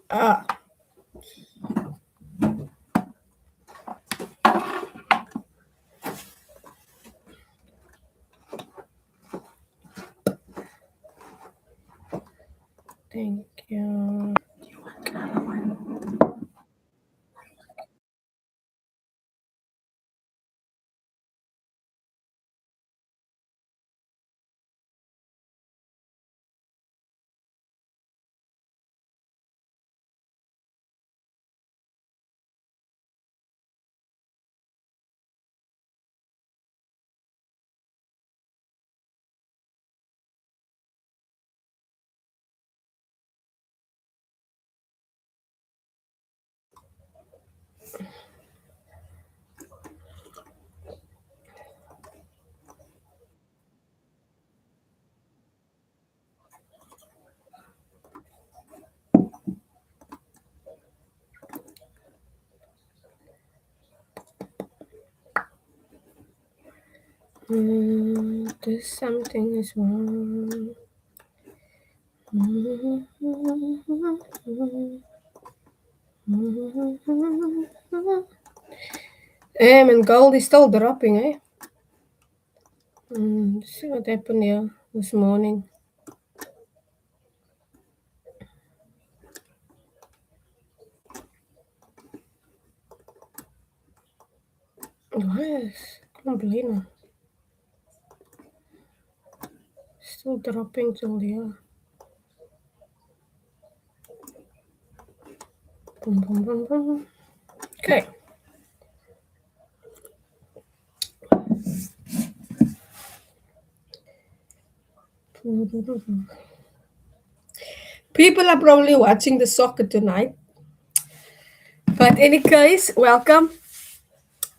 Ah, thank you. There's something is wrong. And gold is still dropping, eh? See what happened here this morning. Yes, can't believe it. Still dropping till here. Boom, boom, boom, boom. Okay. People are probably watching the soccer tonight. But any case, welcome.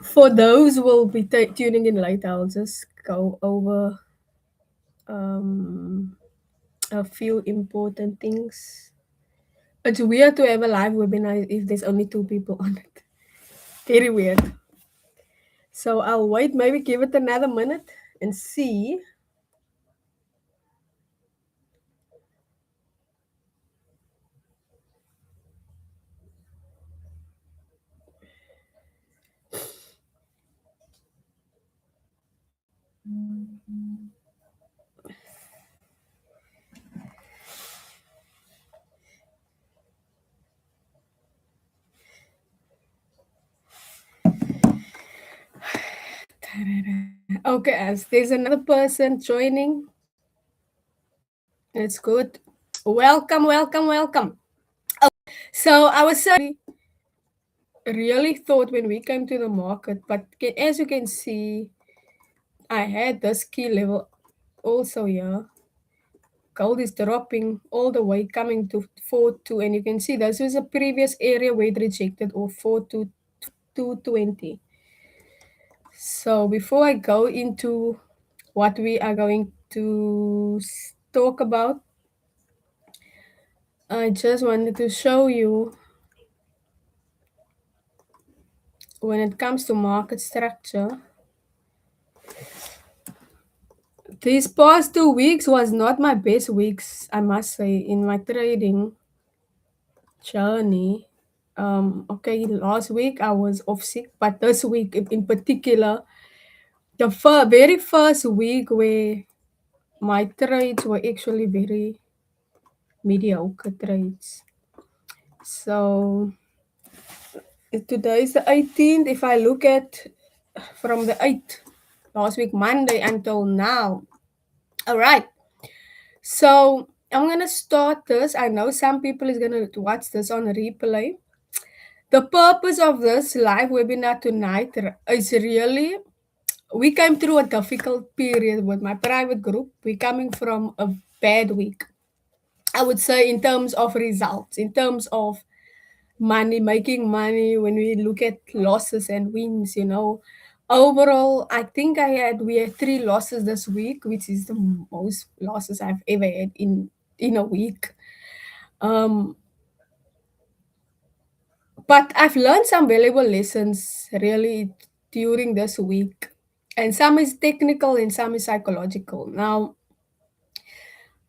For those who will be tuning in later, I'll just go over um, a few important things. It's weird to have a live webinar if there's only two people on it. Very weird. So I'll wait, maybe give it another minute and see. Okay, as there's another person joining. It's good. Welcome, welcome, welcome. So I was really thought when we came to the market, but as you can see, I had this key level also here. Gold is dropping all the way coming to 4.2, and you can see this was a previous area where it rejected or 4.2 220. So before I go into what we are going to talk about, I just wanted to show you when it comes to market structure. These past 2 weeks was not my best weeks, I must say, in my trading journey. Okay, last week I was off sick, but this week in particular, the very first week where my trades were actually very mediocre trades. So today is the 18th. If I look at from the 8th, last week Monday until now. All right. So I'm gonna start this. I know some people is gonna watch this on replay. The purpose of this live webinar tonight is really we came through a difficult period with my private group. We're coming from a bad week. I would say in terms of results, in terms of money, making money, when we look at losses and wins. Overall, I think we had 3 losses this week, which is the most losses I've ever had in a week. Um, but I've learned some valuable lessons really during this week. And some is technical and some is psychological. Now,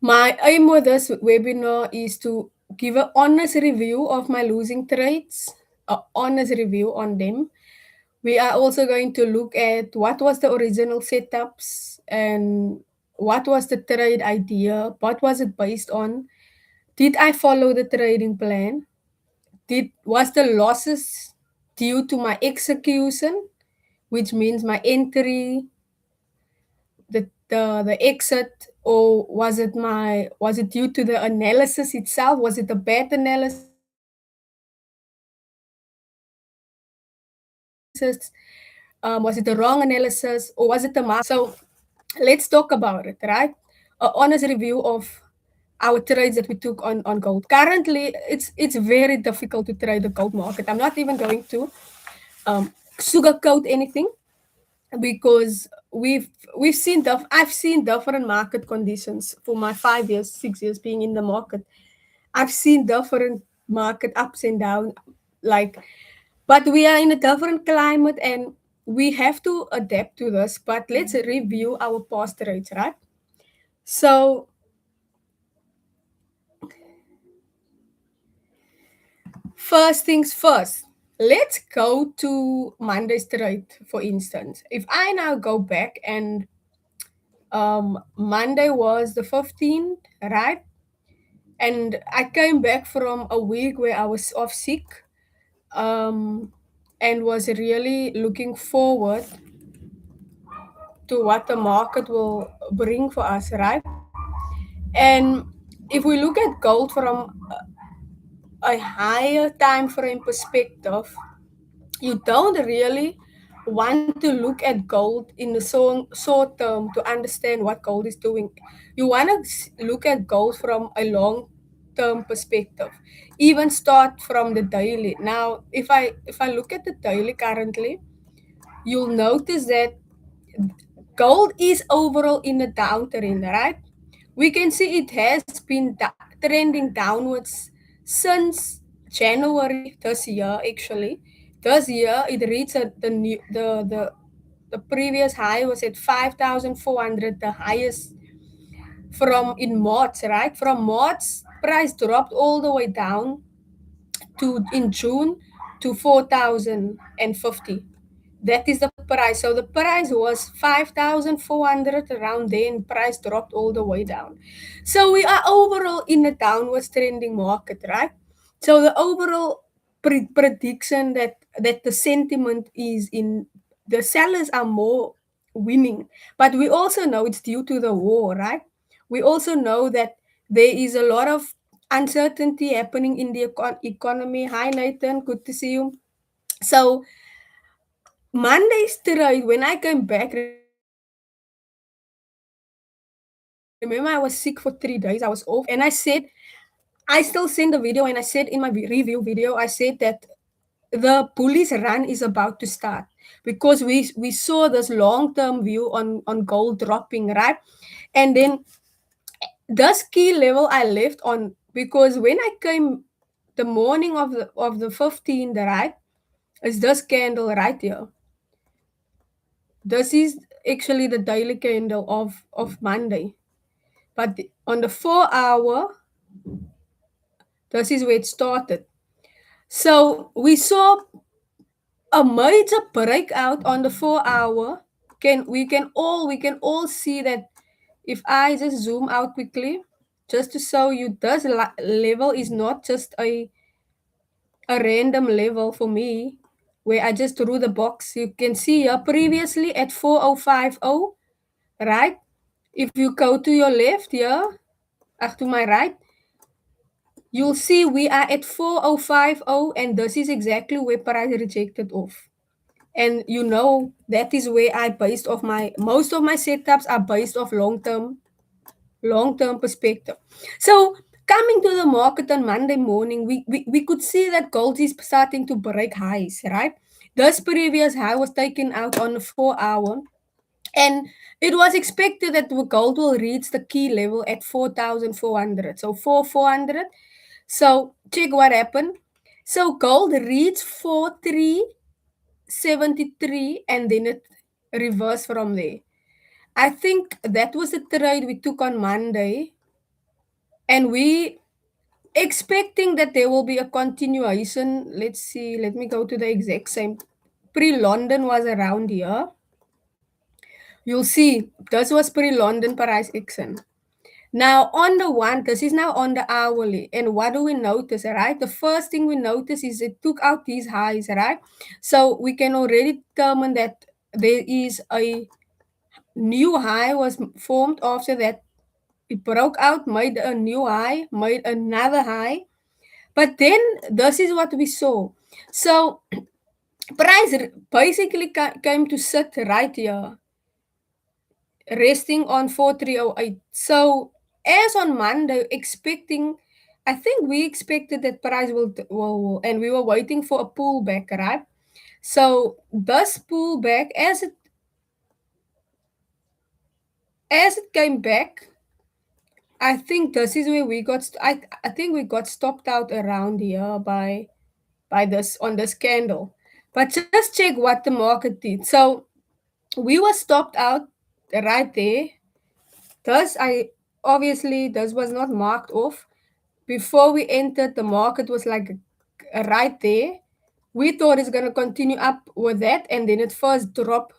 my aim with this webinar is to give an honest review of my losing trades, a honest review on them. We are also going to look at what was the original setups and what was the trade idea, what was it based on, did I follow the trading plan, did was the losses due to my execution, which means my entry, the exit, or was it due to the analysis itself, was it a bad analysis, was it the wrong analysis, was it the market? So let's talk about it, right? A honest review of our trades that we took on gold. Currently, it's very difficult to trade the gold market. I'm not even going to sugarcoat anything, because we've seen I've seen different market conditions for my 5 years, 6 years being in the market. I've seen different market ups and down, like, but we are in a different climate and we have to adapt to this. But let's review our past trades, right? So first things first, let's go to Monday's trade, for instance. If I now go back and Monday was the 15th, right? And I came back from a week where I was off sick, um, and was really looking forward to what the market will bring for us, right? And if we look at gold from a higher time frame perspective, you don't really want to look at gold in the short term to understand what gold is doing. You want to look at gold from a long term perspective, even start from the daily. Now if I look at the daily currently, you'll notice that gold is overall in a downtrend, right? We can see it has been trending downwards since January this year. Actually, this year it reached the previous high was at 5,400, the highest from in March, right? From March, price dropped all the way down to in June to 4,050. That is the price. So the price was 5,400 around there, and price dropped all the way down. So we are overall in a downwards trending market, right? So the overall prediction that the sentiment is in, the sellers are more winning. But we also know it's due to the war, right? We also know that there is a lot of uncertainty happening in the economy. Hi, Nathan. Good to see you. So Monday's trade, when I came back, remember I was sick for 3 days. I was off, and I said, I still sent the video, and I said in my review video, I said that the bullish run is about to start, because we saw this long term view on gold dropping, right? And then this key level I left on, because when I came the morning of the 15th, right, is this candle right here. This is actually the daily candle of Monday. But on the 4 hour, this is where it started. So we saw a major breakout on the 4 hour. We can all see that. If I just zoom out quickly, just to show you, this level is not just a random level for me, where I just drew the box. You can see here previously at 4050, right? If you go to your left here, to my right, you'll see we are at 4050, and this is exactly where price rejected off. And you know that is where I based off my most of my setups are based off long term perspective. So coming to the market on Monday morning, we could see that gold is starting to break highs, right? This previous high was taken out on the 4 hour, and it was expected that the gold will reach the key level at 4,400. So 4,400. So check what happened. So gold reached 4,373, and then it reversed from there. I think that was the trade we took on Monday, and expecting that there will be a continuation. Let's see, let me go to the exact same. Pre-London was around here. You'll see this was pre-London Paris action. Now on the one, this is now on the hourly. And what do we notice, right? The first thing we notice is it took out these highs, right? So we can already determine that there is a new high was formed after that. It broke out, made a new high, made another high. But then this is what we saw. So price basically came to sit right here, resting on 4308. So as on Monday, expecting, I think we expected that price and we were waiting for a pullback, right? So this pullback, as it came back, I think this is where we got. I think we got stopped out around here by this on this candle. But just check what the market did. So we were stopped out right there. Thus, I obviously this was not marked off. Before we entered, the market was like right there. We thought it's gonna continue up with that, and then it first dropped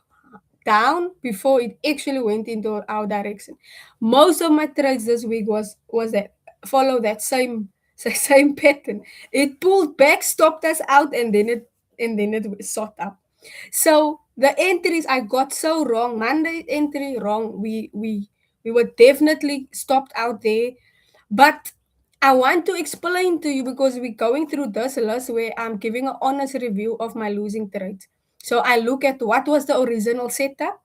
down before it actually went into our direction. Most of my trades this week was that follow that same same pattern. It pulled back, stopped us out, and then it shot up. So the entries I got so wrong. Monday entry wrong. We were definitely stopped out there, but I want to explain to you because we're going through this list where I'm giving an honest review of my losing trades. So I look at what was the original setup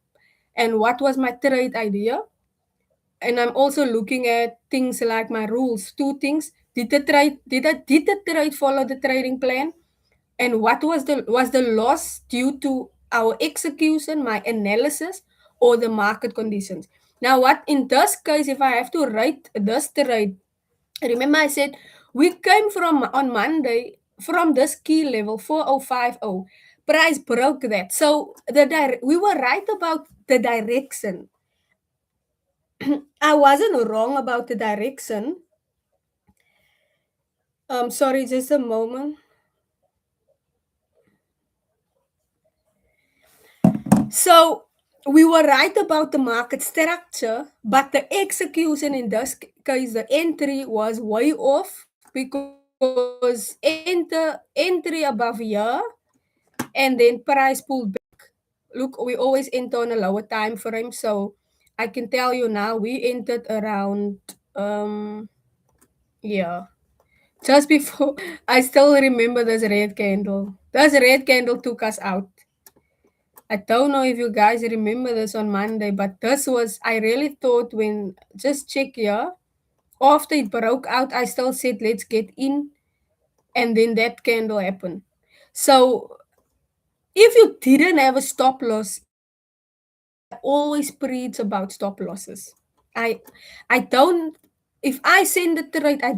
and what was my trade idea. And I'm also looking at things like my rules. Two things. Did the trade follow the trading plan? And what was the loss due to our execution, my analysis, or the market conditions? Now, what in this case, if I have to rate this trade, remember I said we came from on Monday from this key level 4050. Price broke that. So we were right about the direction. I wasn't wrong about the direction. Sorry, just a moment. So we were right about the market structure, but the execution in this case, the entry was way off because entry above here and then price pulled back. Look, we always enter on a lower time frame, so I can tell you now we entered around yeah, just before. I still remember this red candle. This red candle took us out. I don't know if you guys remember this on Monday, but this was, I really thought when, just check here, after it broke out, I still said, let's get in. And then that candle happened. So if you didn't have a stop loss, I always preach about stop losses. I I don't if I send the trade, I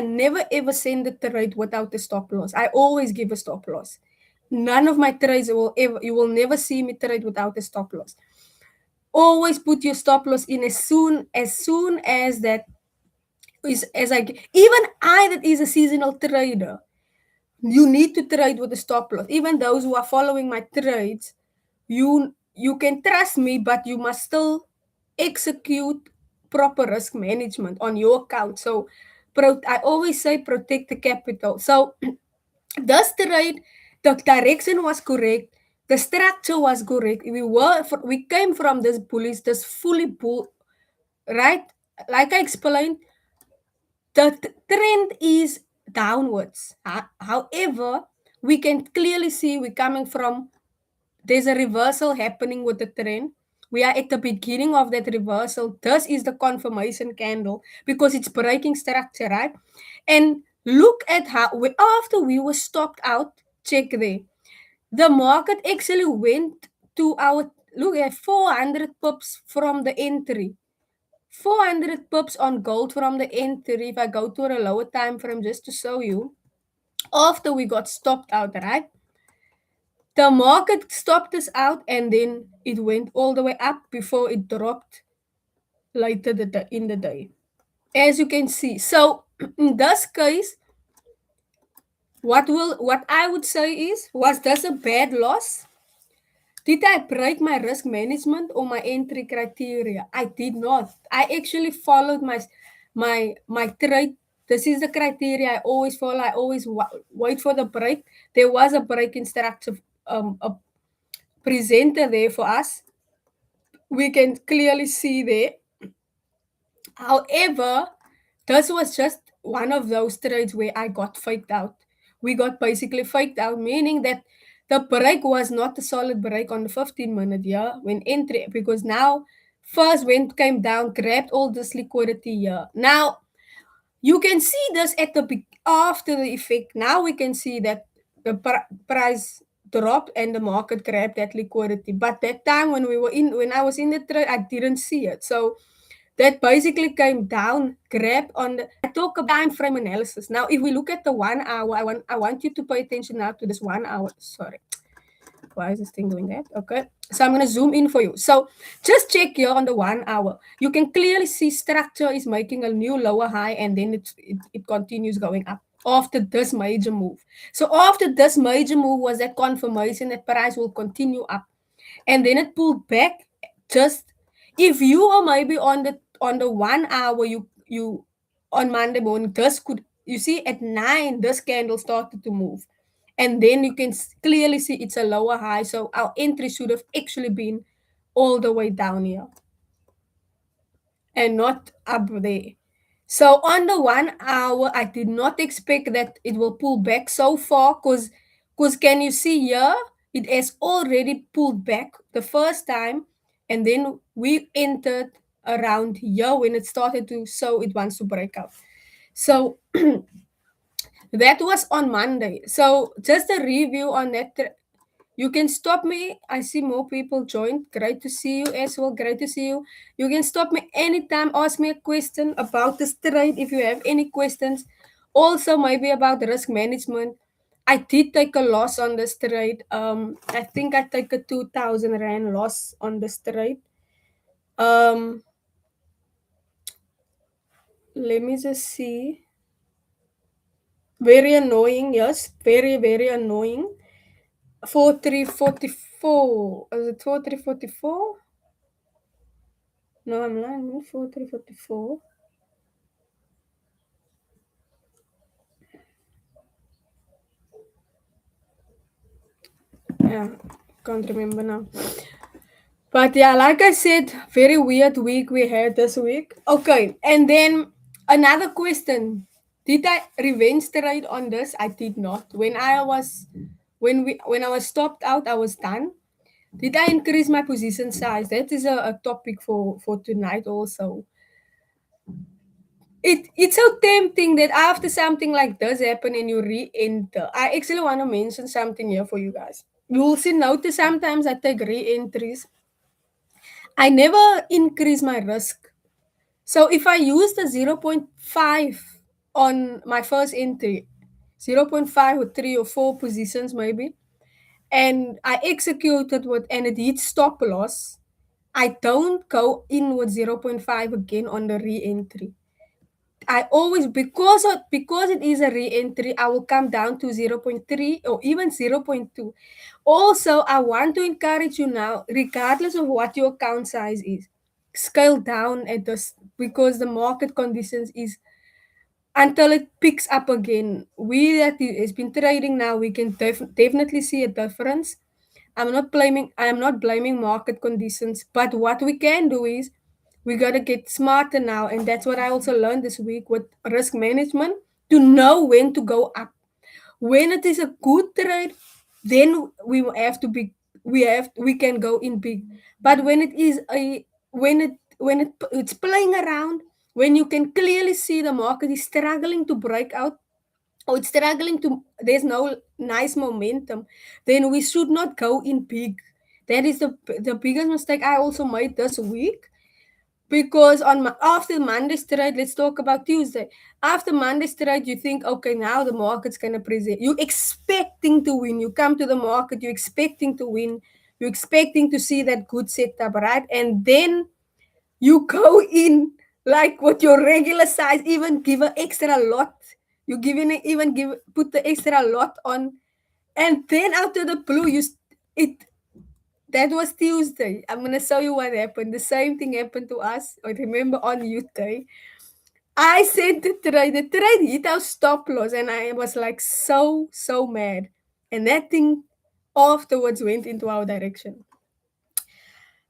never ever send the trade without a stop loss. I always give a stop loss. None of my trades you will never see me trade without a stop loss. Always put your stop loss in as that is as I even I that is a seasonal trader, you need to trade with a stop loss. Even those who are following my trades, you can trust me, but you must still execute proper risk management on your account. So I always say protect the capital. So this trade, the direction was correct, the structure was correct. We came from this bullish, this fully bull, right? Like I explained, the trend is downwards. However, we can clearly see we're coming from, there's a reversal happening with the trend. We are at the beginning of that reversal. This is the confirmation candle because it's breaking structure, right? And look at how after we were stopped out, check there. The market actually went to our, look at 400 pips from the entry. 400 pips on gold from the entry. If I go to a lower time frame just to show you, after we got stopped out, right? The market stopped us out and then it went all the way up before it dropped later in the day. as you can see. So in this case, what I would say is, was this a bad loss? Did I break my risk management or my entry criteria? I did not. I actually followed my trade. This is the criteria I always follow. I always wait for the break. There was a break instructor, a presenter there for us. We can clearly see there. However, this was just one of those trades where I got faked out. We got basically faked out, meaning that the break was not a solid break on the 15-minute, yeah, when entry, because now first went came down, grabbed all this liquidity here. Now you can see this at the after the effect. Now we can see that the price dropped and the market grabbed that liquidity. But that time when I was in the trade, I didn't see it. So that basically came down, grabbed on the. I talk about time frame analysis. Now, if we look at the 1 hour, I want you to pay attention now to this 1 hour. Sorry, why is this thing doing that? Okay. So I'm going to zoom in for you. So just check here on the 1 hour. You can clearly see structure is making a new lower high and then it continues going up after this major move. So after this major move was that confirmation that price will continue up. And then it pulled back. Just if you are maybe on the 1 hour, you on Monday morning, this could, you see at 9 this candle started to move, and then you can clearly see it's a lower high. So our entry should have actually been all the way down here and not up there. So on the 1 hour, I did not expect that it will pull back so far, because can you see here? It has already pulled back the first time, and then we entered around here when it started to, so it wants to break out. So that was on Monday. So just a review on that. You can stop me. I see more people joined. Great to see you as well. Great to see you. You can stop me anytime. Ask me a question about this trade if you have any questions. Also, maybe about risk management. I did take a loss on this trade. I think I take a 2,000 Rand loss on this trade. Um, let me just see. Very annoying, yes. Very, very annoying. 4344. Is it 4344? No, I'm lying. 4344. Yeah, can't remember now. But yeah, like I said, very weird week we had this week. Okay, and then another question. Did I revenge trade on this? I did not. When I was stopped out, I was done. Did I increase my position size? That is a topic for tonight also. It's so tempting that after something like this happen and you re-enter. I actually want to mention something here for you guys. You will see, notice sometimes I take re-entries. I never increase my risk. So if I use the zero point 0.5 on my first entry, 0.5 or 3 or 4 positions maybe, and I executed with, and it hit stop loss, I don't go in with zero point 0.5 again on the re-entry. I always, because it is a re-entry, I will come down to zero point 0.3 or even 0.2. Also, I want to encourage you now, regardless of what your account size is, scale down at this, because the market conditions is, until it picks up again. We that has been trading now, we can definitely see a difference. I am not blaming market conditions, but what we can do is we got to get smarter now, and that's what I also learned this week with risk management, to know when to go up. When it is a good trade, then we have to be, we can go in big. But when it is a, it's playing around, when you can clearly see the market is struggling to break out, or it's struggling to, there's no nice momentum, then we should not go in big. That is the biggest mistake I also made this week. Because after Monday's trade, let's talk about Tuesday. After Monday's trade, you think, okay, now the market's gonna present. You're expecting to win. You come to the market, you're expecting to win. You're expecting to see that good setup, right? And then you go in like with your regular size, even give an extra lot. You giving it, even give put the extra lot on, and then out of the blue, it that was Tuesday. I'm gonna show you what happened. The same thing happened to us. I remember on Youth Day. I said the trade hit our stop loss, and I was like so mad. And that thing afterwards went into our direction.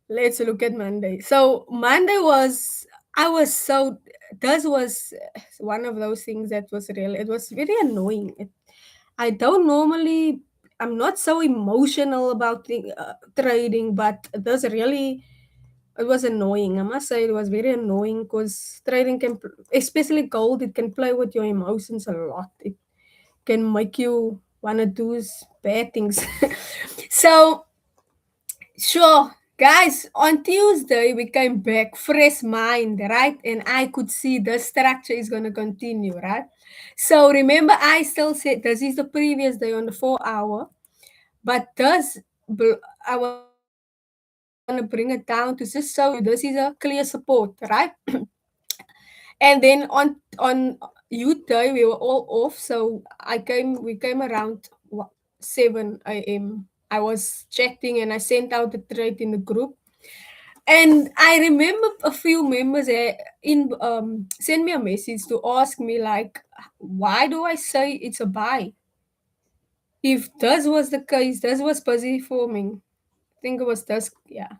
Let's look at Monday. So Monday was I was so this was one of those things that was real. It was very annoying. I don't normally. I'm not so emotional about trading, but this really it was annoying. I must say it was very annoying because trading can, especially gold, it can play with your emotions a lot. It can make you wanna do bad things. So sure, guys, on Tuesday we came back, fresh mind, right? And I could see the structure is going to continue, right? So remember, I still said this is the previous day on the 4 hour, but I want to bring it down to just show you this is a clear support, right? And then on youth day we were all off, so we came around 7 a.m. I was chatting and I sent out the thread in the group. And I remember a few members in send me a message to ask me like, why do I say it's a buy? If this was the case, this was busy forming. I think it was this. Yeah.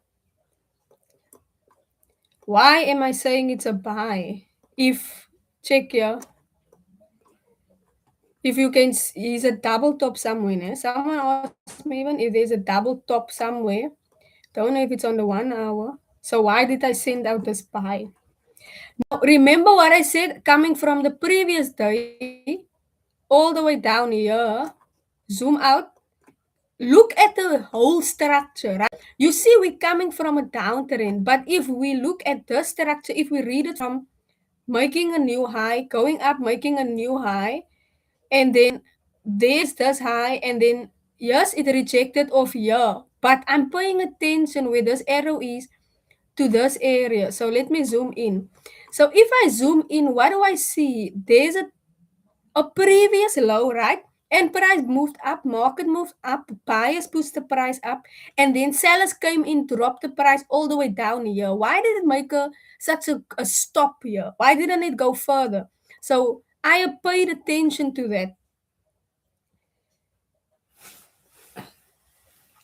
Why am I saying it's a buy? If check here, if you can, is a double top somewhere. Né? Someone asked me even if there's a double top somewhere. Don't know if it's on the 1 hour. So why did I send out this buy? Remember what I said coming from the previous day all the way down here, zoom out, look at the whole structure, right? You see, we're coming from a downtrend, but if we look at the structure, if we read it from making a new high, going up, making a new high, and then there's this high, and then yes, it rejected off here, but I'm paying attention where this arrow is to this area. So let me zoom in. So if I zoom in, what do I see? There's a previous low, right? And price moved up, market moved up, buyers pushed the price up, and then sellers came in, dropped the price all the way down here. Why did it make such a stop here? Why didn't it go further? So I paid attention to that.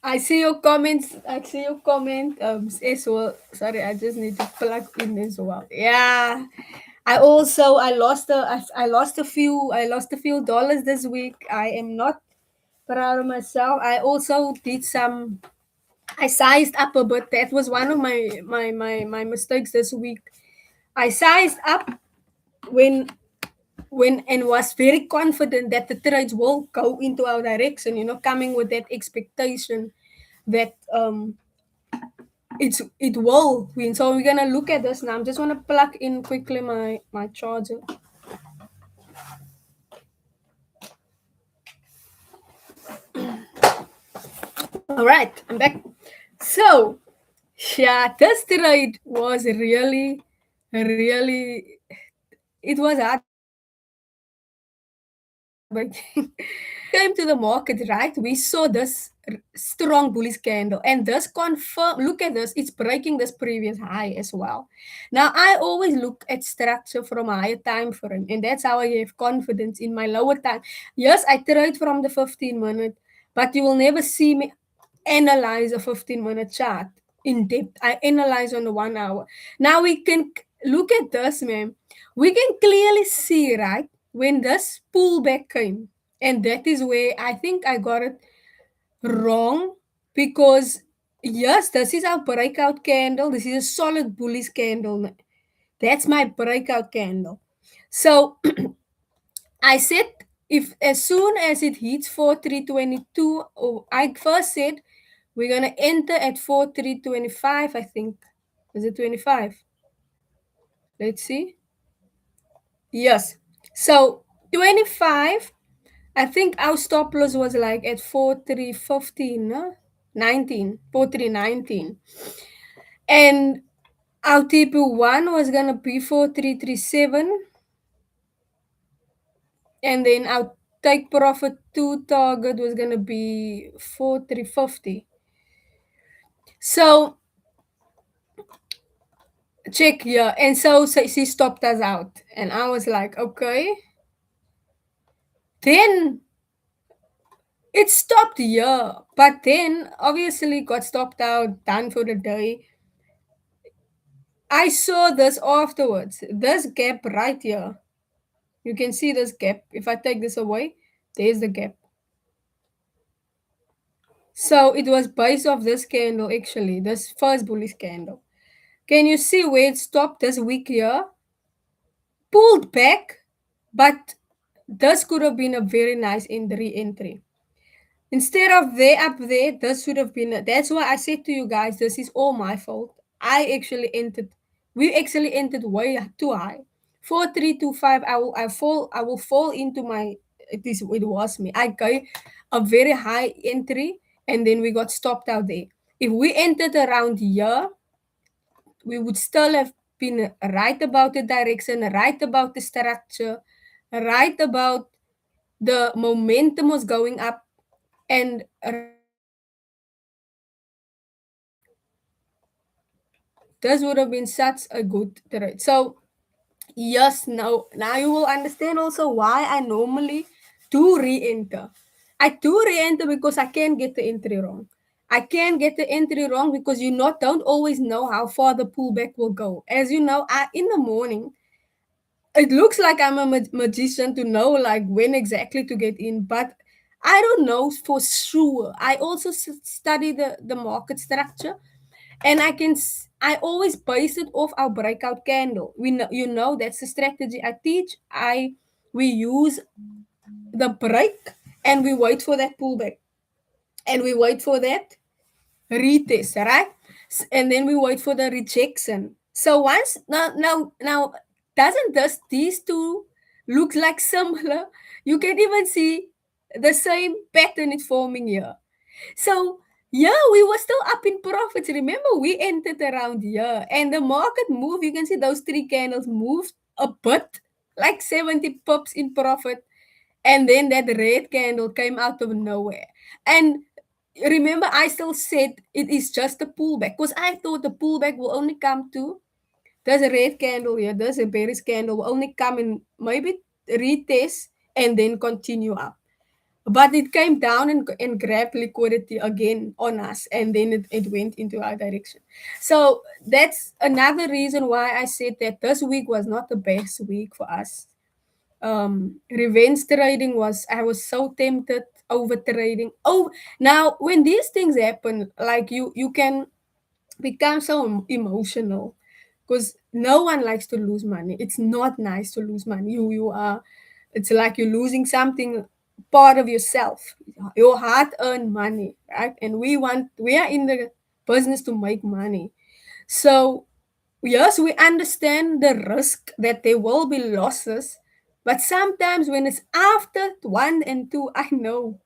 I see your comments. I see your comment as well. Sorry, I just need to plug in as well. Yeah. I lost a few dollars this week. I am not proud of myself. I also did some I sized up a bit. That was one of my mistakes this week. I sized up when and was very confident that the trades will go into our direction, coming with that expectation that it will win. So we're gonna look at this now. I'm just wanna plug in quickly my charger. All right, I'm back. So yeah, this trade was really it was heartbreaking. When we came to the market, right, we saw this strong bullish candle, and this confirm. Look at this; it's breaking this previous high as well. Now, I always look at structure from a higher time frame, and that's how I have confidence in my lower time. Yes, I trade from the 15-minute, but you will never see me analyze a 15-minute chart in depth. I analyze on the 1 hour. Now we can look at this, man. We can clearly see, right, when this pullback came. And that is where I think I got it wrong because, yes, this is our breakout candle. This is a solid bullish candle. That's my breakout candle. So I said if as soon as it hits 4322, I first said we're gonna enter at 4325, I think. Is it 25? Let's see. Yes. So 25, I think our stop loss was like at 4315, no? 19, 4319. And Our TP1 was gonna be 4337, and then our take profit 2 target was gonna be 4350. So check here, and so she stopped us out, and I was like, okay. Then it stopped here, but then obviously got stopped out, done for the day. I saw this afterwards. This gap right here. You can see this gap. If I take this away, there's the gap. So it was based off this candle actually, this first bullish candle. Can you see where it stopped this week here? Pulled back, but this could have been a very nice entry. Instead of there up there, this should have been. That's why I said to you guys, this is all my fault. I actually entered. We actually entered way too high. 4325. I will fall into my. It was me. I got a very high entry, and then we got stopped out there. If we entered around here, we would still have been right about the direction, right about the structure, right about the momentum was going up, and this would have been such a good trade. So yes, now you will understand also why I normally do re-enter. I do re-enter because I can't get the entry wrong. I can't get the entry wrong because you not don't always know how far the pullback will go. As you know, in the morning it looks like I'm a magician to know like when exactly to get in, but I don't know for sure. I also study the market structure, and I always base it off our breakout candle. We know, you know, that's the strategy I teach. We use the break, and we wait for that pullback, and we wait for that retest, right? And then we wait for the rejection. So once now, doesn't this these two look like similar? You can even see the same pattern is forming here. So yeah, we were still up in profits. Remember, we entered around here, and the market moved. You can see those three candles moved a bit, like 70 pips in profit, and then that red candle came out of nowhere. And remember, I still said it is just a pullback because I thought the pullback will only come to there's a red candle here, there's a bearish candle will only come in maybe retest and then continue up. But it came down and grabbed liquidity again on us, and then it went into our direction. So that's another reason why I said that this week was not the best week for us. Revenge trading was, I was so tempted over trading. Oh, now when these things happen, like you can become so emotional because no one likes to lose money. It's not nice to lose money. You are, it's like you're losing something, part of yourself, your hard earned money, right? And we are in the business to make money. So yes, we understand the risk that there will be losses, but sometimes when it's after one and two, I know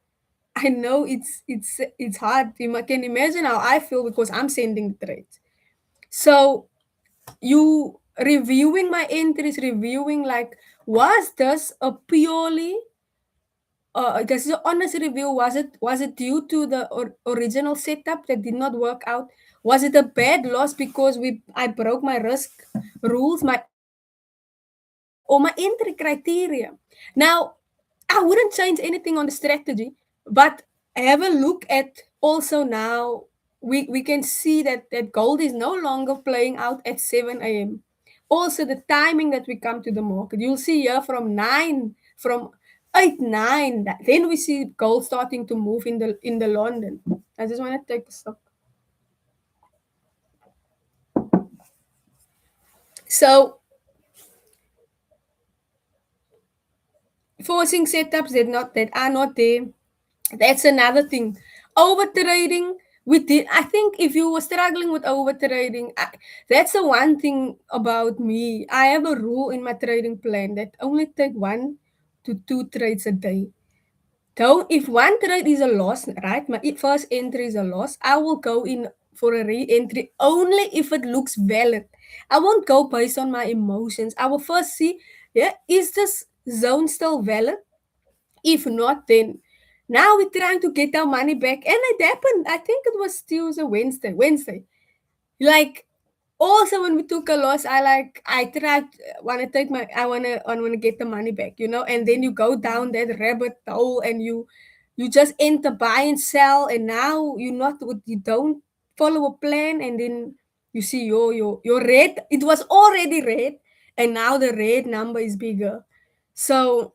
it's hard. Can imagine how I feel because I'm sending the trades. So you reviewing my entries, reviewing like, was this a purely this is an honest review? Was it due to the original setup that did not work out? Was it a bad loss because I broke my risk rules, my or my entry criteria? Now, I wouldn't change anything on the strategy, but have a look at also now we can see that gold is no longer playing out at 7 a.m. Also, the timing that we come to the market, you'll see here from 8, 9, then we see gold starting to move in the London. I just want to take a stop. So forcing setups that are not there. That's another thing. Over trading. I think if you were struggling with over trading, that's the one thing about me. I have a rule in my trading plan that only take 1 to 2 trades a day. Don't, if one trade is a loss, right? My first entry is a loss, I will go in for a re-entry only if it looks valid. I won't go based on my emotions. I will first see, yeah, is this zone still valid? If not, then now we're trying to get our money back. And it happened. I think it was Tuesday, Wednesday. Like also when we took a loss, I tried wanna take my I wanna get the money back, and then you go down that rabbit hole and you just enter buy and sell, and now you don't follow a plan, and then you see your red, it was already red, and now the red number is bigger. So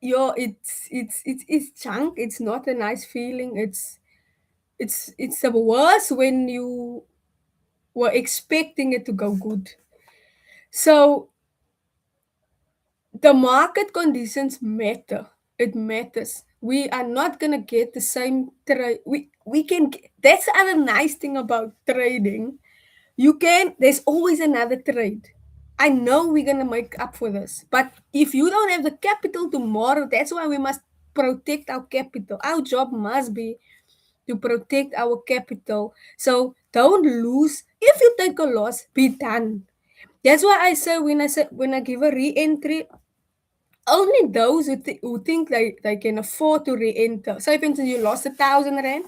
it's junk. It's not a nice feeling. It's the worst when you were expecting it to go good. So the market conditions matter. It matters. We are not gonna get the same trade. We can. That's the other nice thing about trading. You can. There's always another trade. I know we're gonna make up for this, but if you don't have the capital tomorrow, that's why we must protect our capital. Our job must be to protect our capital. So don't lose. If you take a loss, be done. That's why when I give a re-entry, only those who think they can afford to re-enter. So, for instance, you lost 1,000 rand,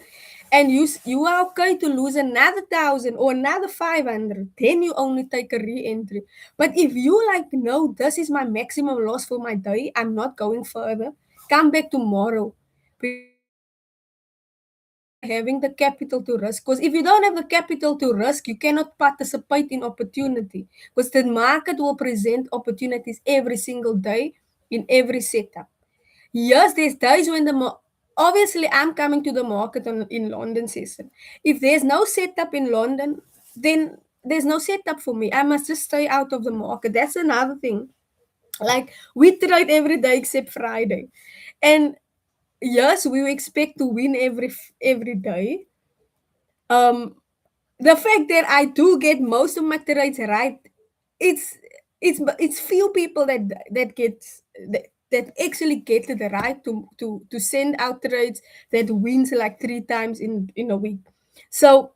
and you are okay to lose another 1,000 or another 500. Then you only take a re-entry. But if you like, no, this is my maximum loss for my day, I'm not going further. Come back tomorrow, because you are having the capital to risk. Because if you don't have the capital to risk, you cannot participate in opportunity, because the market will present opportunities every single day in every setup. Yes, there's days when obviously I'm coming to the market in London season. If there's no setup in London, then there's no setup for me. I must just stay out of the market. That's another thing. Like we trade every day except Friday, and yes, we expect to win every day. Um, the fact that I do get most of my trades right, it's it's few people that actually get the right to send out trades that wins like 3 times in a week. So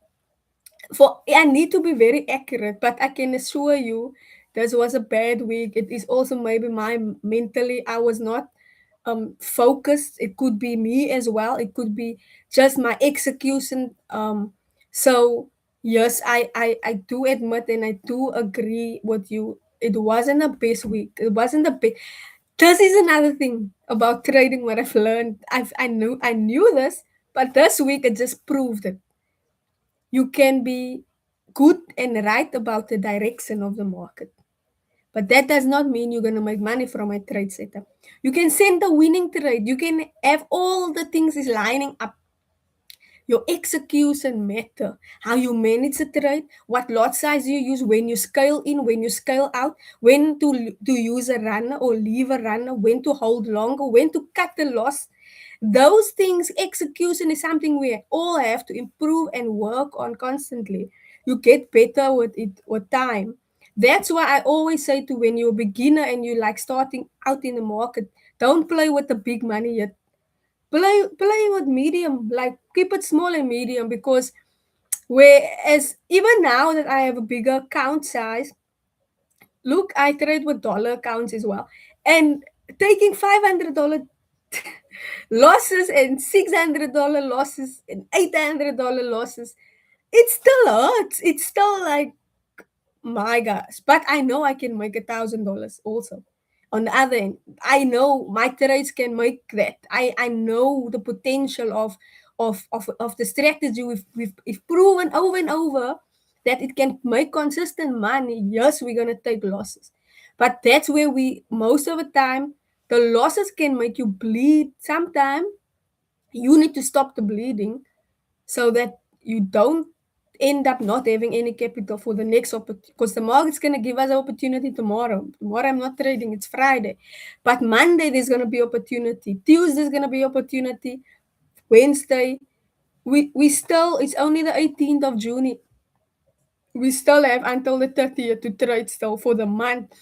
for I need to be very accurate, but I can assure you this was a bad week. It is also maybe my mentally I was not focused. It could be me as well. It could be just my execution. So yes, I do admit and I do agree with you. It wasn't the best week. It wasn't the best. This is another thing about trading what I've learned. I knew this, but this week it just proved it. You can be good and right about the direction of the market. But that does not mean you're going to make money from a trade setup. You can send the winning trade. You can have all the things is lining up. Your execution matter. How you manage the trade, what lot size you use, when you scale in, when you scale out, when to use a runner or leave a runner, when to hold longer, when to cut the loss. Those things, execution is something we all have to improve and work on constantly. You get better with it with time. That's why I always say to when you're a beginner and you like starting out in the market, don't play with the big money yet. Play with medium, like keep it small and medium, because whereas even now that I have a bigger account size, look, I trade with dollar accounts as well. And taking $500 losses and $600 losses and $800 losses, it still hurts. It's still like, my gosh. But I know I can make $1,000 also. On the other end, I know my trades can make that. I know the potential of the strategy we've proven over and over that it can make consistent money. Yes, we're gonna take losses. But that's where we most of the time the losses can make you bleed. Sometimes you need to stop the bleeding so that you don't end up not having any capital for the next opportunity, because the market's going to give us opportunity tomorrow. I'm not trading, it's Friday, but Monday there's going to be opportunity, Tuesday's going to be opportunity, Wednesday, we still, it's only the 18th of June, we still have until the 30th to trade still for the month.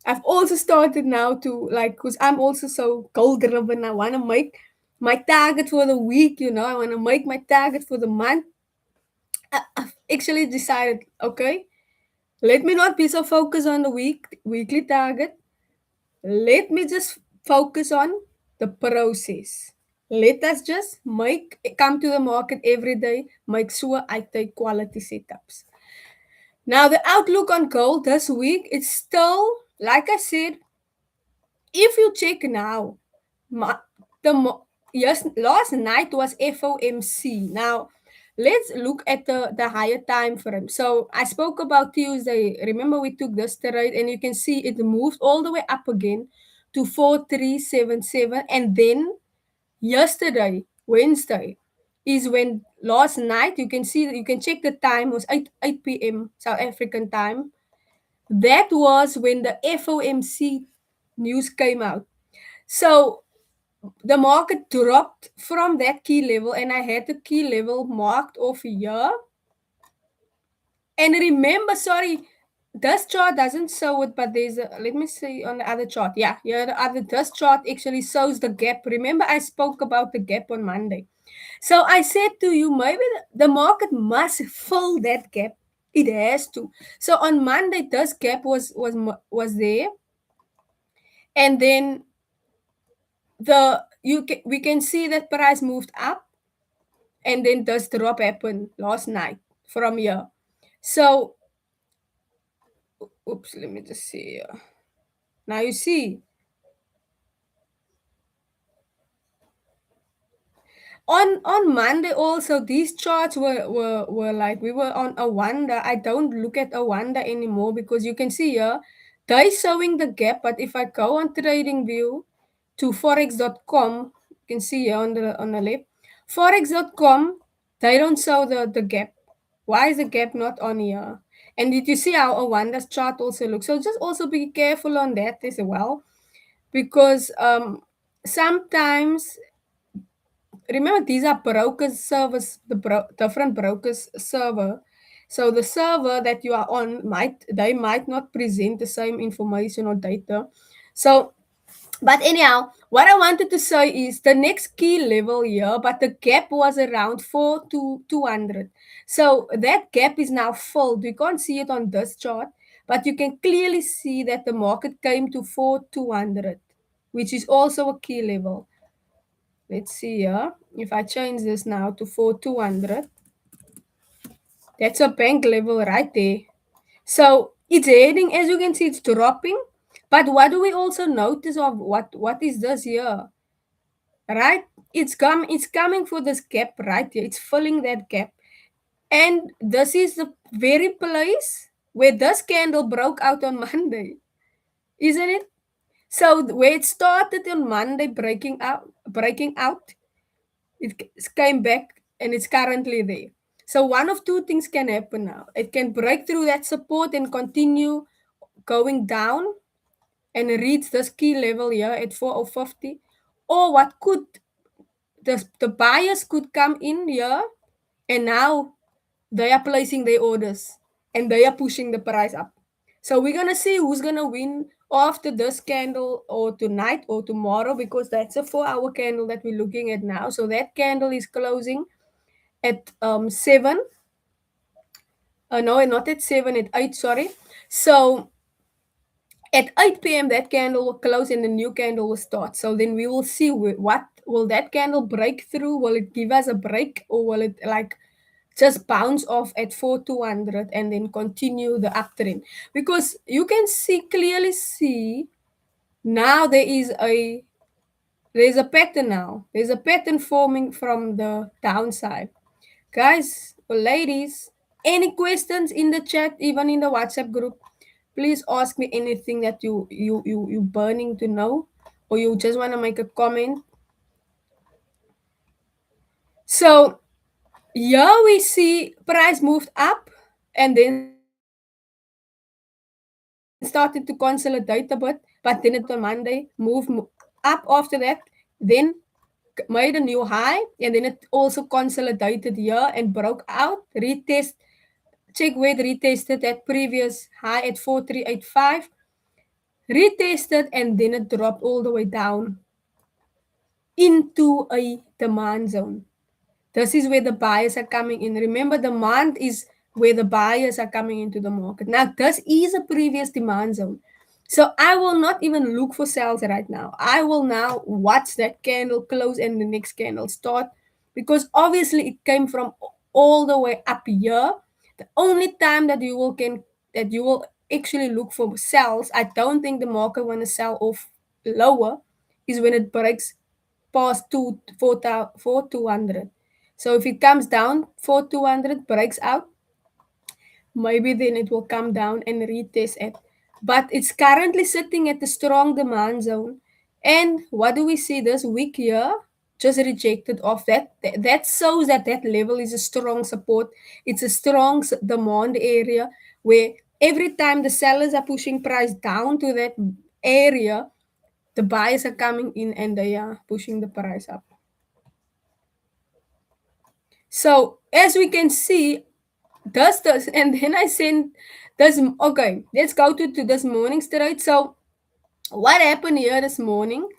I've also started now to like, because I'm also so goal driven. I want to make my target for the week, I want to make my target for the month. I've actually decided, okay, let me not be so focused on the weekly target. Let me just focus on the process. Let us just come to the market every day, make sure I take quality setups. Now the outlook on gold this week, it's still, like I said, if you check now, Ma- the yes, last night was FOMC. Now, let's look at the higher time frame. So I spoke about Tuesday. Remember, we took this trade, and you can see it moved all the way up again to 4377, and then yesterday, Wednesday, is when last night you can see that you can check the time was 8 p.m. South African time. That was when the FOMC news came out. So the market dropped from that key level, and I had the key level marked off here. And remember, sorry, this chart doesn't show it, but there's a, let me see on the other chart. Yeah, yeah, the other this chart actually shows the gap. Remember, I spoke about the gap on Monday. So I said to you, maybe the market must fill that gap. It has to. So on Monday, this gap was there, and then we can see that price moved up, and then this drop happened last night from here. So, oops, let me just see here. Now you see on Monday also these charts were like we were on a wonder. I don't look at a wonder anymore because you can see here they showing the gap. But if I go on trading view to forex.com, you can see here on the left, forex.com, they don't show the gap. Why is the gap not on here? And did you see how a wonders chart also looks? So just also be careful on that as well, because sometimes remember these are brokers service, different brokers server. So the server that you are on might not present the same information or data. So but anyhow, what I wanted to say is the next key level here, but the gap was around 4 to 200. So that gap is now filled. You can't see it on this chart, but you can clearly see that the market came to 4 200, which is also a key level. Let's see here. If I change this now to 4 200, that's a bank level right there. So it's heading, as you can see, it's dropping. But what do we also notice of what is this here? Right? It's coming for this gap right here. It's filling that gap. And this is the very place where this candle broke out on Monday, isn't it? So where it started on Monday breaking out, it came back and it's currently there. So one of two things can happen now. It can break through that support and continue going down and reach this key level here at 4050. Or what could the buyers could come in here, and now they are placing their orders and they are pushing the price up. So we're gonna see who's gonna win after this candle or tonight or tomorrow, because that's a 4-hour candle that we're looking at now. So that candle is closing at 7. No, not at 7, at 8, sorry. So at 8 p.m. that candle will close and the new candle will start. So then we will see what will that candle break through. Will it give us a break, or will it like just bounce off at 4200 and then continue the uptrend? Because you can clearly see now there's a pattern now. There's a pattern forming from the downside. Guys or ladies, any questions in the chat, even in the WhatsApp group, please ask me anything that you burning to know, or you just want to make a comment. So here we see price moved up and then started to consolidate a bit, but then it on Monday up after that, then made a new high, and then it also consolidated here and broke out, retest, check where it retested that previous high at 4385, retested, and then it dropped all the way down into a demand zone. This is where the buyers are coming in. Remember, demand is where the buyers are coming into the market. Now, this is a previous demand zone. So I will not even look for sales right now. I will now watch that candle close and the next candle start, because obviously it came from all the way up here. The only time that you will actually look for sales, I don't think the market want to sell off lower, is when it breaks past 200. So if it comes down for 200, breaks out, maybe then it will come down and retest it. But it's currently sitting at the strong demand zone. And what do we see this week here? Just rejected off that. That shows that that level is a strong support. It's a strong demand area where every time the sellers are pushing price down to that area, the buyers are coming in and they are pushing the price up. So as we can see, does and then I sent this. Okay, let's go to this morning straight. So what happened here this morning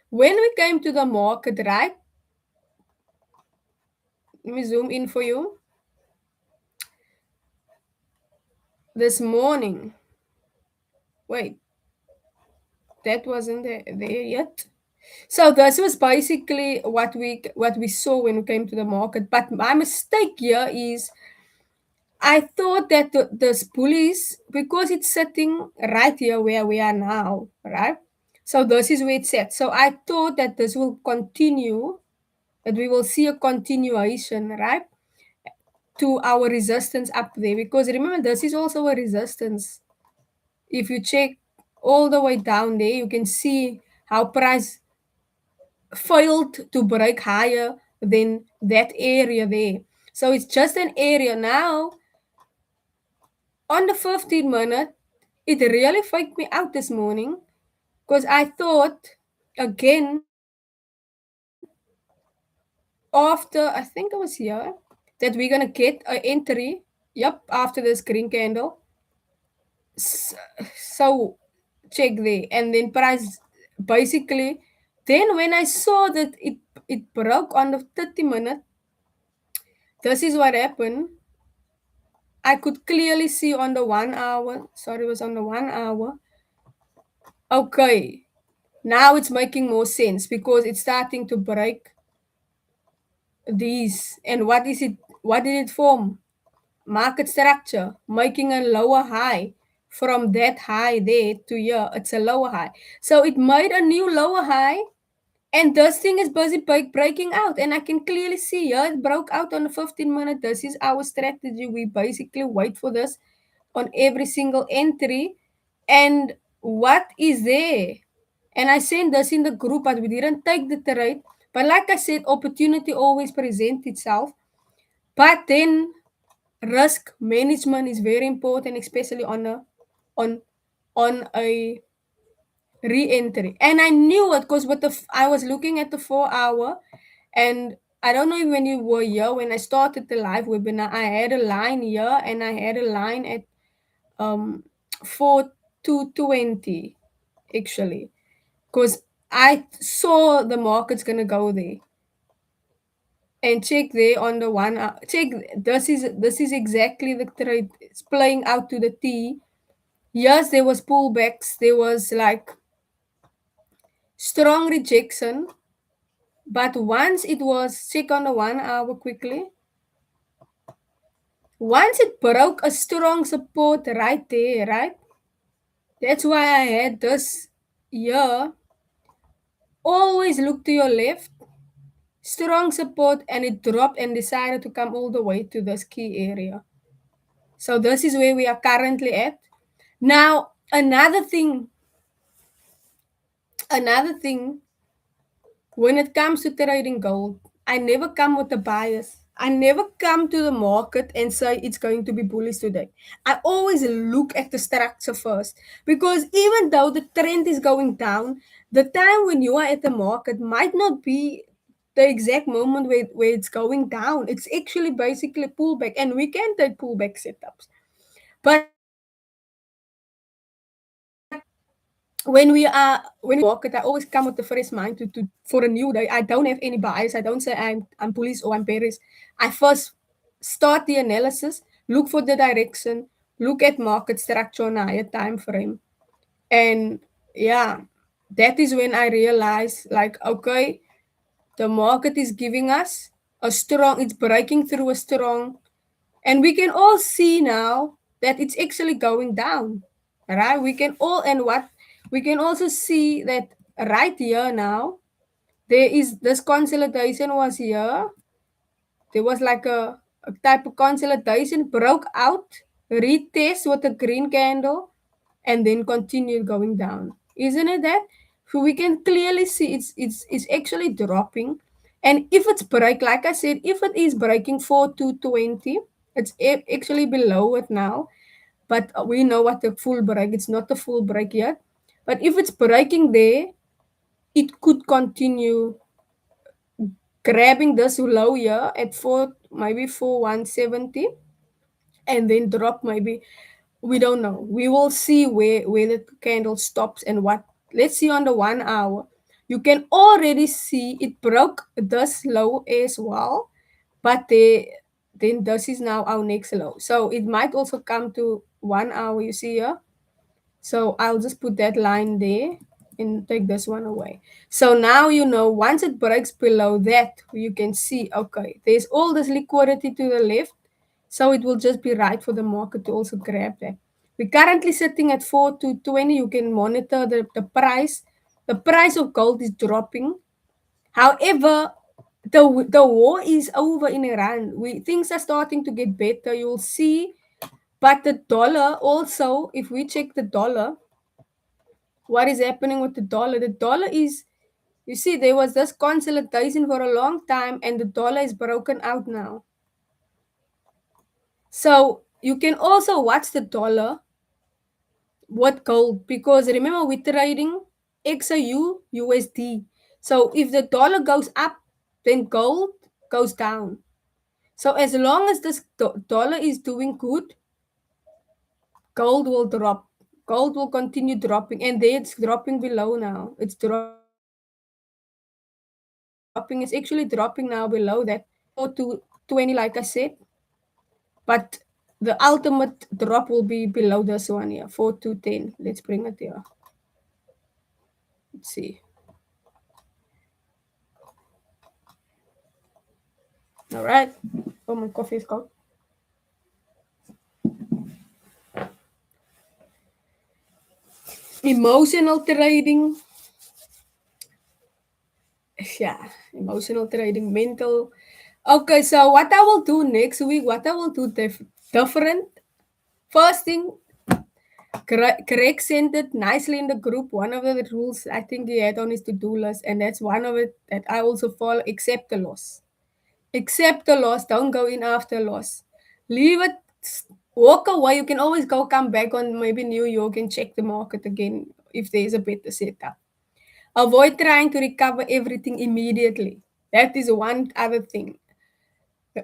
when we came to the market, right? Let me zoom in for you. This morning, wait, that wasn't there yet. So this was basically what we saw when we came to the market. But my mistake here is I thought that this police, because it's sitting right here where we are now, right? So this is where it's at. So I thought that this will continue, that we will see a continuation, right? To our resistance up there. Because remember, this is also a resistance. If you check all the way down there, you can see how price failed to break higher than that area there. So it's just an area now. On the 15 minute, it really faked me out this morning because I thought again after, I think I was here, that we're gonna get an entry. Yep, after this green candle. So check there, and then price basically. Then when I saw that it broke on the 30 minute, this is what happened. I could clearly see on the 1 hour. Sorry, it was on the 1 hour. Okay, now it's making more sense because it's starting to break these. And what is it? What did it form? Market structure, making a lower high from that high there to here. It's a lower high. So it made a new lower high, and this thing is busy breaking out. And I can clearly see here it broke out on the 15 minute. This is our strategy. We basically wait for this on every single entry. And what is there? And I sent this in the group, but we didn't take the trade. But like I said, opportunity always presents itself. But then risk management is very important, especially on on a re-entry. And I knew it because I was looking at the 4 hour, and I don't know if when you were here when I started the live webinar, I had a line here and I had a line at um 4 to 20 actually, because I saw the market's gonna go there. And check there on the 1 hour. Check, this is exactly the trade. It's playing out to the T. Yes, there was pullbacks. There was like strong rejection. But once it was, check on the 1 hour quickly. Once it broke a strong support right there, right? That's why I had this here. Always look to your left. Strong support, and it dropped and decided to come all the way to this key area. So this is where we are currently at. Now, another thing, when it comes to trading gold, I never come with the bias. I never come to the market and say it's going to be bullish today. I always look at the structure first, because even though the trend is going down, the time when you are at the market might not be the exact moment where it's going down. It's actually basically pullback, and we can take pullback setups. But when we market, I always come with a fresh mind to for a new day. I don't have any bias. I don't say I'm police or I'm bearish. I first start the analysis, look for the direction, look at market structure on a higher time frame. And yeah, that is when I realized like, okay, the market is giving us a strong, it's breaking through a strong, and we can all see now that it's actually going down, right? We can all, and what we can also see that right here now, there is this consolidation was here. There was like a type of consolidation, broke out, retest with a green candle, and then continued going down. Isn't it that? So we can clearly see it's actually dropping. And if it's break, like I said, if it is breaking 4220, it's actually below it now. But we know what the full break. It's not the full break yet. But if it's breaking there, it could continue grabbing this low here at four, maybe 4170, and then drop maybe, we don't know. We will see where the candle stops and what. Let's see on the 1 hour. You can already see it broke this low as well, but then this is now our next low. So it might also come to 1 hour. You see here. So I'll just put that line there and take this one away. So now you know once it breaks below that, you can see, okay, there's all this liquidity to the left. So it will just be right for the market to also grab that. We're currently sitting at 4 to 20. You can monitor the price. The price of gold is dropping. However, the war is over in Iran. Things are starting to get better. You'll see. But the dollar also, if we check the dollar, what is happening with the dollar? The dollar is, you see, there was this consolidation for a long time, and the dollar is broken out now. So you can also watch the dollar with gold, because remember we're trading XAUUSD. So if the dollar goes up, then gold goes down. So as long as this dollar is doing good, gold will drop. Gold will continue dropping, and there it's dropping below now. It's dropping. It's actually dropping now below that 4 to 20, like I said. But the ultimate drop will be below this one here, 4 to 10. Let's bring it here. Let's see. All right. Oh, my coffee is cold. Emotional trading. Yeah, emotional trading, mental. Okay, so what I will do next week, what I will do different. First thing, Greg sent it nicely in the group. One of the rules I think he had on his to-do list, and that's one of it that I also follow: accept the loss. Accept the loss. Don't go in after loss. Leave it. Walk away. You can always go come back on maybe New York and check the market again if there is a better setup. Avoid trying to recover everything immediately. That is one other thing.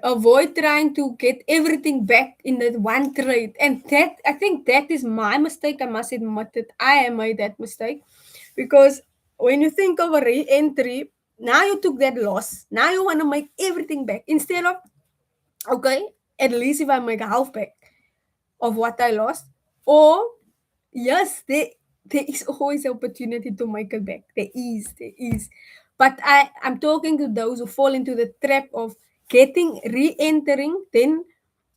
Avoid trying to get everything back in that one trade. And that, I think that is my mistake. I must admit that I made that mistake. Because when you think of a re-entry, now you took that loss. Now you want to make everything back. Instead of, okay, at least if I make half back of what I lost. Or yes, there is always opportunity to make it back. There is. But I'm talking to those who fall into the trap of getting re-entering, then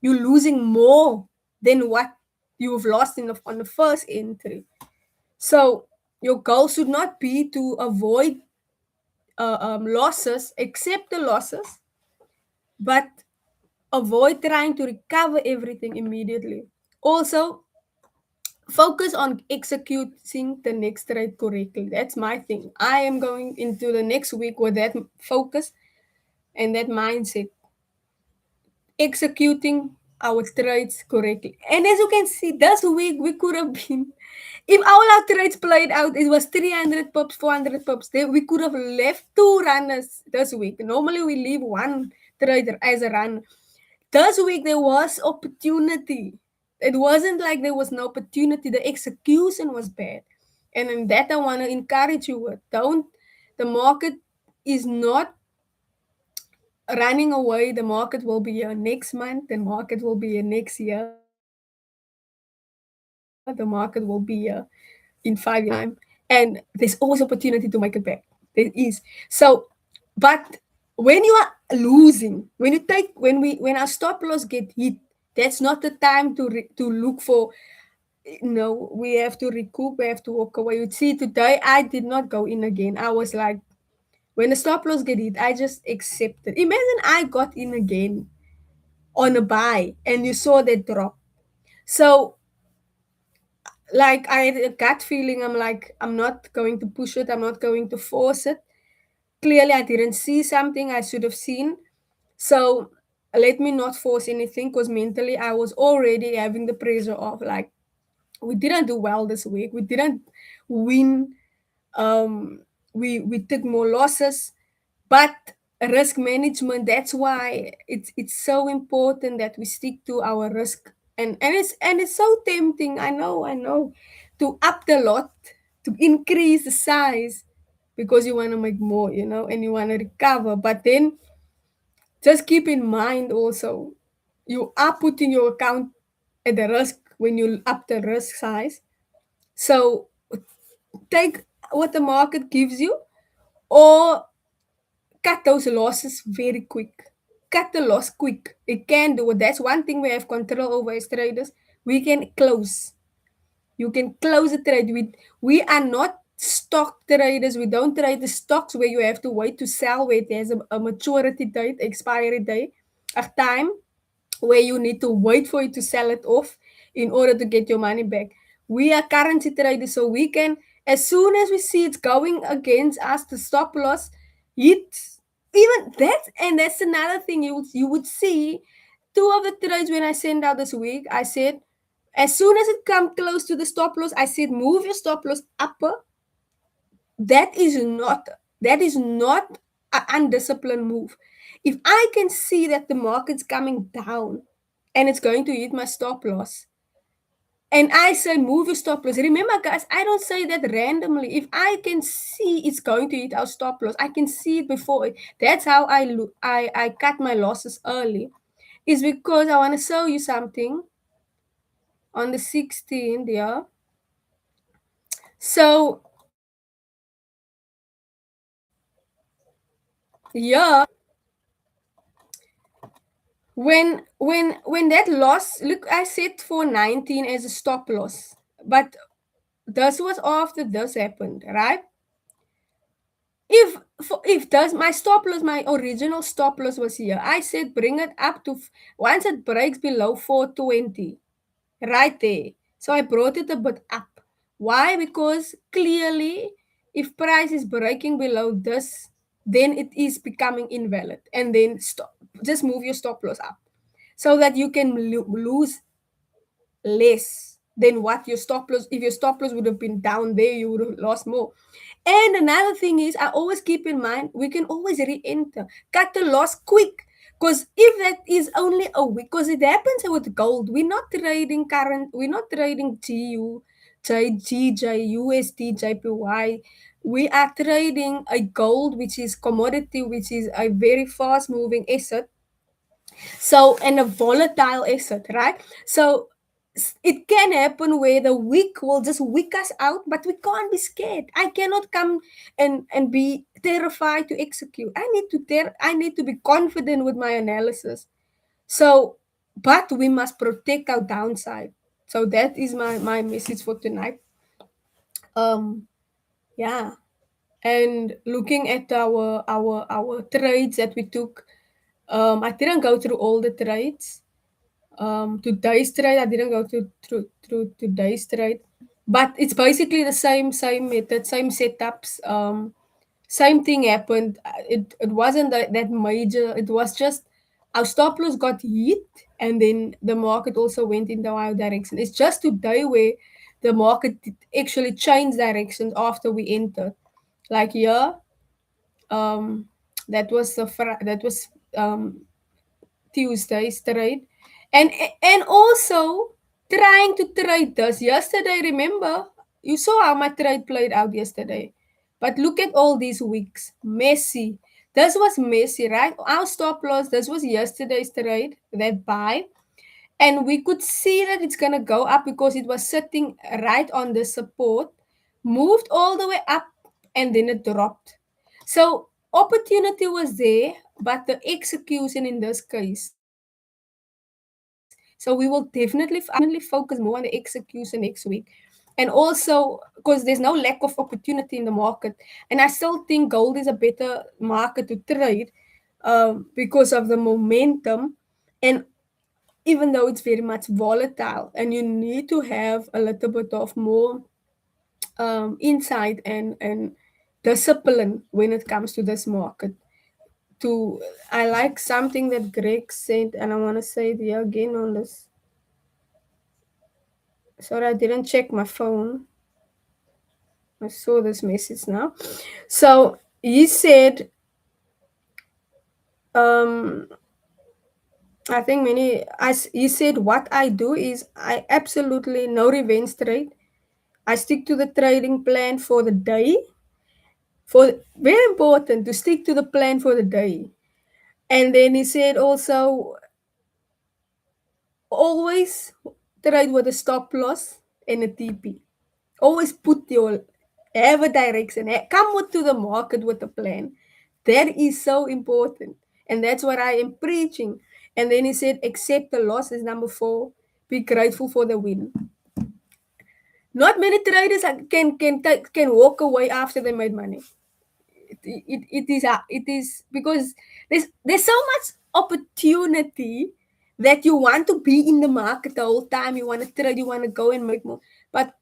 you're losing more than what you've lost on the first entry. So your goal should not be to avoid losses, accept the losses, but avoid trying to recover everything immediately. Also, focus on executing the next trade correctly. That's my thing. I am going into the next week with that focus and that mindset, executing our trades correctly. And as you can see, this week we could have been, if all our trades played out, it was 300 pips, 400 pips. Then we could have left two runners this week. Normally we leave one trader as a runner. This week there was opportunity. It wasn't like there was no opportunity. The execution was bad. And in that I want to encourage you with. Don't the market is not running away. The market will be here next month. The market will be here next year. The market will be here in 5 years' time. And there's always opportunity to make it back. There is. So, but when you are losing, when you take when our stop loss get hit, that's not the time to look for. No, we have to recoup. We have to walk away. You see, today I did not go in again. I was like, when the stop loss get hit, I just accepted. Imagine I got in again on a buy and you saw that drop. So, like, I had a gut feeling. I'm like, I'm not going to push it. I'm not going to force it. Clearly, I didn't see something I should have seen. So, let me not force anything because mentally I was already having the pressure of like, we didn't do well this week. We didn't win. We took more losses, but risk management. That's why it's so important that we stick to our risk. And it's so tempting. I know, to up the lot, to increase the size because you want to make more, and you want to recover. But then just keep in mind also, you are putting your account at the risk when you up the risk size. So take what the market gives you or cut those losses very quick. Cut the loss quick. It can do it. That's one thing we have control over as traders. We can close. You can close a trade. We are not stock traders. We don't trade the stocks where you have to wait to sell, where there's a maturity date, expiry date, a time where you need to wait for it to sell it off in order to get your money back. We are currency traders, so we can, as soon as we see it's going against us, the stop loss hit. Even that, and that's another thing you would see. Two of the trades when I sent out this week, I said, as soon as it come close to the stop loss, I said, move your stop loss upper. That is not an undisciplined move. If I can see that the market's coming down and it's going to hit my stop loss, and I say move your stop loss. Remember, guys, I don't say that randomly. If I can see it's going to hit our stop loss, I can see it before it. That's how I look. I cut my losses early. Is because I want to show you something on the 16th, yeah. So yeah, when that loss, look, I set for 19 as a stop loss, but this was after this happened, right? If does my stop loss, my original stop loss was here, I said bring it up to once it breaks below 420, right there. So I brought it a bit up. Why? Because clearly, if price is breaking below this, then it is becoming invalid, and then stop. Just move your stop loss up so that you can lose less than what your stop loss. If your stop loss would have been down there, you would have lost more. And another thing is, I always keep in mind, we can always re-enter, cut the loss quick. Because if that is only a week, because it happens with gold, we're not trading current, we're not trading GU, GJ, USD, JPY. We are trading a gold, which is commodity, which is a very fast moving asset. So, and a volatile asset, right? So, it can happen where the weak will just weak us out, but we can't be scared. I cannot come and be terrified to execute. I need to be confident with my analysis. So, but we must protect our downside. So that is my message for tonight. Um, yeah. And looking at our trades that we took, I didn't go through all the trades. Today's trade, I didn't go through today's trade, but it's basically the same method, same setups. Same thing happened. It wasn't that major. It was just our stop loss got hit, and then the market also went in the our direction. It's just today where the market actually changed directions after we entered. Like here, um, that was Tuesday's trade, and also trying to trade this yesterday. Remember, you saw how my trade played out yesterday. But look at all these weeks. Messy. This was messy, right? Our stop loss, this was yesterday's trade, that buy. And we could see that it's going to go up because it was sitting right on the support, moved all the way up, and then it dropped. So opportunity was there, but the execution in this case. So we will definitely focus more on the execution next week. And also, because there's no lack of opportunity in the market. And I still think gold is a better market to trade because of the momentum. And even though it's very much volatile, and you need to have a little bit of more insight and discipline when it comes to this market. To I like something that Greg said, and I want to say it here again on this. Sorry, I didn't check my phone. I saw this message now. So he said, um, I think many, as he said, what I do is I absolutely no revenge trade. I stick to the trading plan for the day. For very important to stick to the plan for the day. And then he said also always trade with a stop loss and a TP. Always put your have a direction. Come with to the market with a plan. That is so important. And that's what I am preaching. And then he said, accept the loss is number 4. Be grateful for the win. Not many traders can walk away after they made money. It is because there's so much opportunity that you want to be in the market the whole time. You want to trade, you want to go and make more. But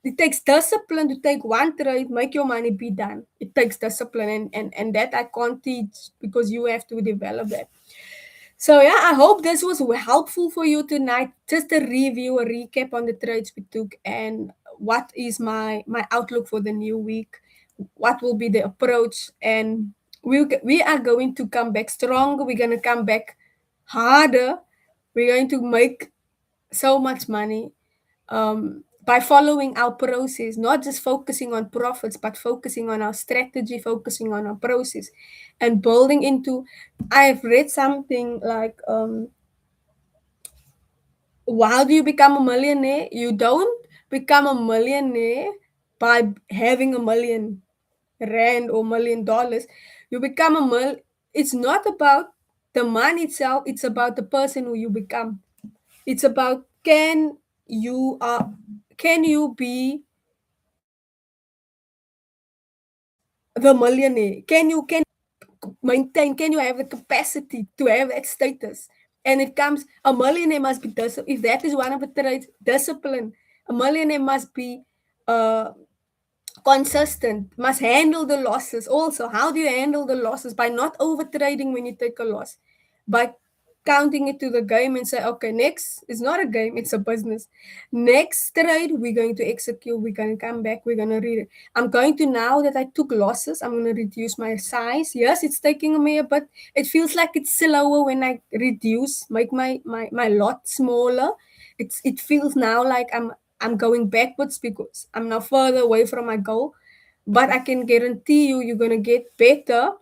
it takes discipline to take one trade, make your money be done. It takes discipline, and that I can't teach because you have to develop that. So yeah, I hope this was helpful for you tonight. Just a review, a recap on the trades we took, and what is my outlook for the new week. What will be the approach, and we are going to come back stronger. We're going to come back harder. We're going to make so much money by following our process, not just focusing on profits, but focusing on our strategy, focusing on our process, and building into. I've read something like, how do you become a millionaire? You don't become a millionaire by having a million rand or $1 million. You become a It's not about the money itself. It's about the person who you become. It's about can you be the millionaire? Can maintain? Can you have the capacity to have that status? And it comes, a millionaire must be if that is one of the traits, discipline. A millionaire must be uh consistent, must handle the losses. Also, how do you handle the losses? By not over trading when you take a loss, by counting it to the game and say, okay, next is not a game, it's a business. Next trade, we're going to execute, we're going to come back, we're going to read it. I'm going to, now that I took losses, I'm going to reduce my size. Yes, it's taking me, but it feels like it's slower when I reduce, make my lot smaller. It feels now like I'm going backwards because I'm now further away from my goal. But I can guarantee you, you're gonna get better.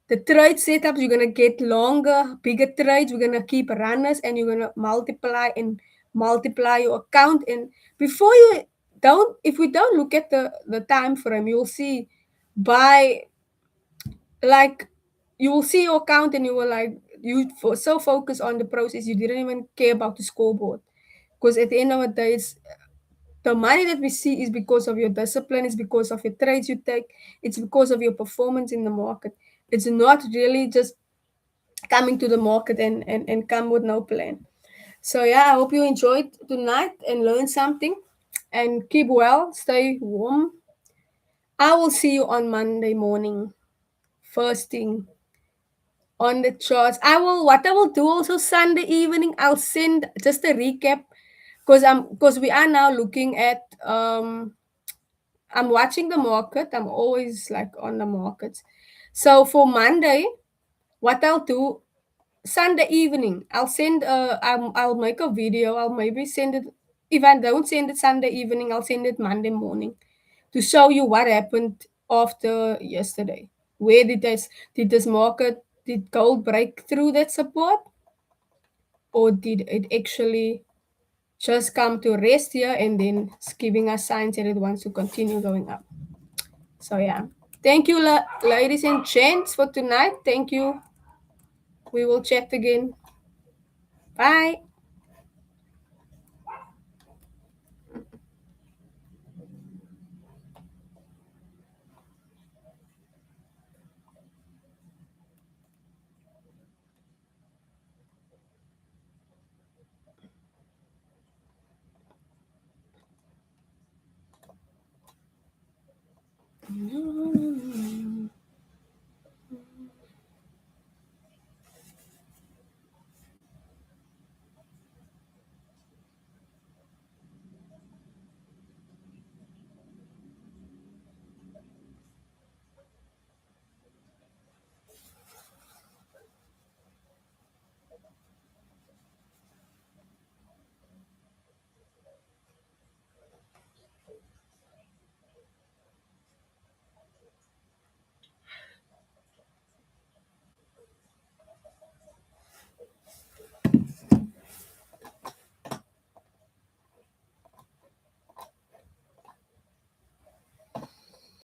The trade setups, you're gonna get longer, bigger trades. We're gonna keep runners, and you're gonna multiply and multiply your account. And before you don't, if we don't look at the time frame, you'll see by like you will see your account, and you will like so focused on the process, you didn't even care about the scoreboard. Because at the end of the day, it's the money that we see is because of your discipline, it's because of your trades you take, it's because of your performance in the market. It's not really just coming to the market and come with no plan. So yeah, I hope you enjoyed tonight and learned something. And keep well, stay warm. I will see you on Monday morning, first thing on the charts. I will do also Sunday evening. I'll send just a recap because we are now looking at I'm watching the market. I'm always like on the markets. So for Monday, what I'll do Sunday evening, I'll make a video. I'll maybe send it. If I don't send it Sunday evening, I'll send it Monday morning to show you what happened after yesterday. Where did this market, did gold break through that support, or did it actually just come to rest here and then it's giving us signs that it wants to continue going up? So yeah, thank you, ladies and gents, for tonight. Thank you. We will chat again. Bye.